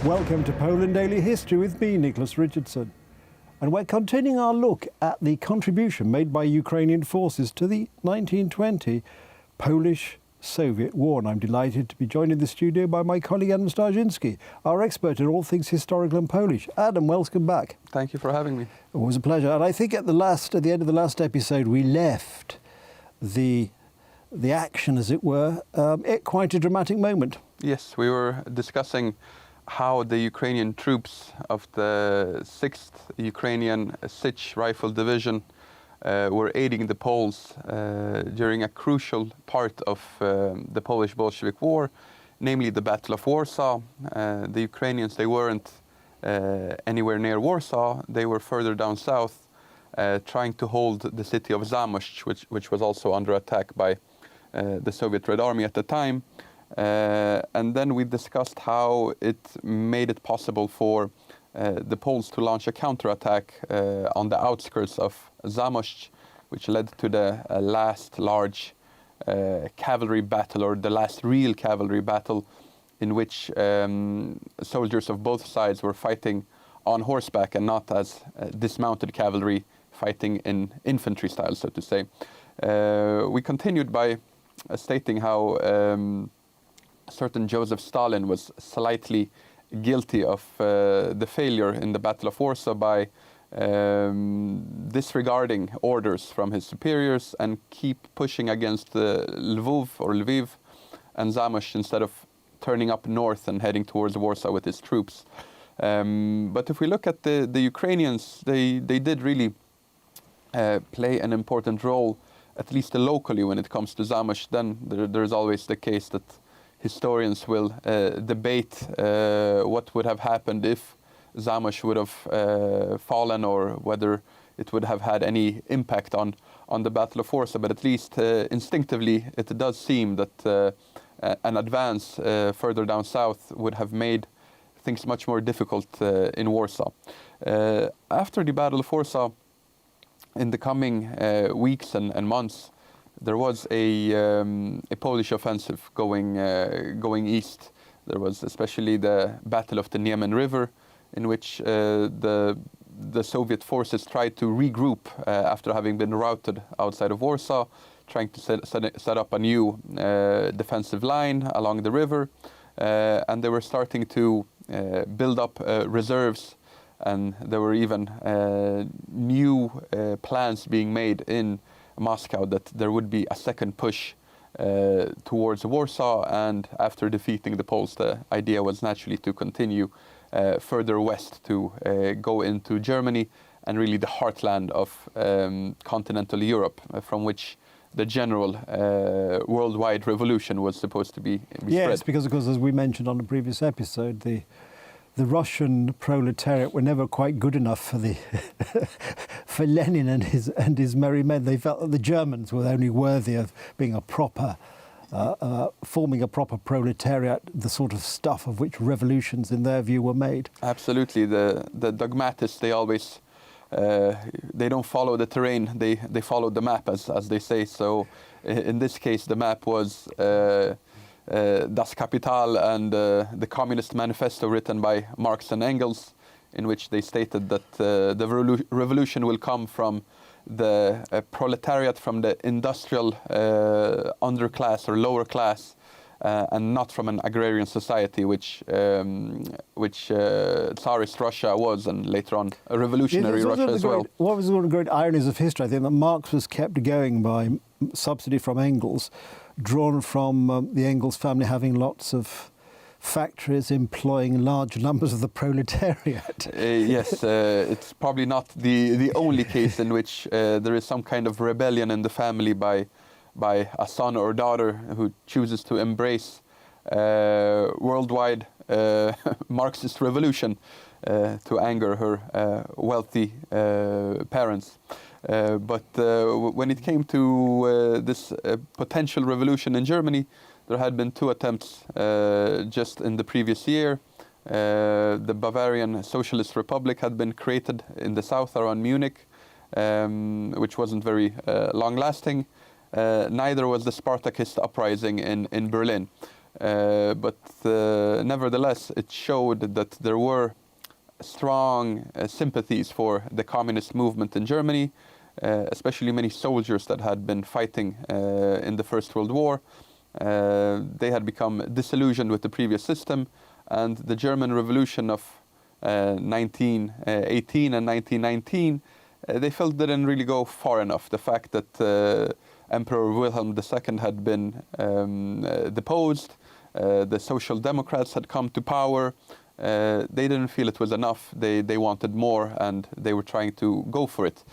Welcome to Poland Daily History with me, Nicholas Richardson. And we're continuing our look at the contribution made by Ukrainian forces to the 1920 Polish-Soviet War. And I'm delighted to be joined in the studio by my colleague Adam Starzyński, our expert in all things historical and Polish. Adam, welcome back. Thank you for having me. It was a pleasure. And I think at the end of the last episode, we left the action, as it were, at quite a dramatic moment. Yes, we were discussing how the Ukrainian troops of the 6th Ukrainian Sich Rifle Division were aiding the Poles during a crucial part of the Polish-Bolshevik War, namely the Battle of Warsaw. The Ukrainians, they weren't anywhere near Warsaw. They were further down south, trying to hold the city of Zamość, which was also under attack by the Soviet Red Army at the time. And then we discussed how it made it possible for the Poles to launch a counterattack on the outskirts of Zamość, which led to the last large cavalry battle, or the last real cavalry battle, in which soldiers of both sides were fighting on horseback and not as dismounted cavalry fighting in infantry style, so to say. We continued by stating how certain Joseph Stalin was slightly guilty of the failure in the Battle of Warsaw by disregarding orders from his superiors and keep pushing against Lviv and Zamość instead of turning up north and heading towards Warsaw with his troops. But if we look at the Ukrainians, they did really play an important role, at least locally, when it comes to Zamość. Then there's always the case that historians will debate what would have happened if Zamość would have fallen, or whether it would have had any impact on the Battle of Warsaw. But at least instinctively, it does seem that an advance further down south would have made things much more difficult in Warsaw. After the Battle of Warsaw, in the coming weeks and months, there was a Polish offensive going east. There was especially the Battle of the Niemen River, in which the Soviet forces tried to regroup after having been routed outside of Warsaw, trying to set up a new defensive line along the river, and they were starting to build up reserves, and there were even new plans being made in Moscow that there would be a second push towards Warsaw, and after defeating the Poles, the idea was naturally to continue further west to go into Germany and really the heartland of continental Europe, from which the general worldwide revolution was supposed to be spread. Yes, because of course, as we mentioned on the previous episode, the Russian proletariat were never quite good enough for for Lenin and his merry men. They felt that the Germans were only worthy of being a proper, forming a proper proletariat, the sort of stuff of which revolutions, in their view, were made. Absolutely, the dogmatists, they always they don't follow the terrain; they follow the map, as they say. So, in this case, the map was Das Kapital and the Communist Manifesto written by Marx and Engels, in which they stated that the revolution will come from the proletariat, from the industrial underclass or lower class, and not from an agrarian society, which Tsarist Russia was, and later on a revolutionary Russia as well. What was one of the great ironies of history? I think that Marx was kept going by subsidy from Engels, drawn from the Engels family having lots of factories employing large numbers of the proletariat. Yes, it's probably not the only case in which there is some kind of rebellion in the family by a son or daughter who chooses to embrace worldwide Marxist revolution to anger her wealthy parents. But when it came to this potential revolution in Germany, there had been two attempts just in the previous year. The Bavarian Socialist Republic had been created in the south around Munich, which wasn't very long-lasting. Neither was the Spartakist uprising in Berlin. but nevertheless, it showed that there were strong sympathies for the communist movement in Germany, especially many soldiers that had been fighting in the First World War. They had become disillusioned with the previous system, and the German Revolution of 1918 and 1919, they felt didn't really go far enough. The fact that Emperor Wilhelm II had been deposed, the Social Democrats had come to power, they didn't feel it was enough. They wanted more, and they were trying to go for it.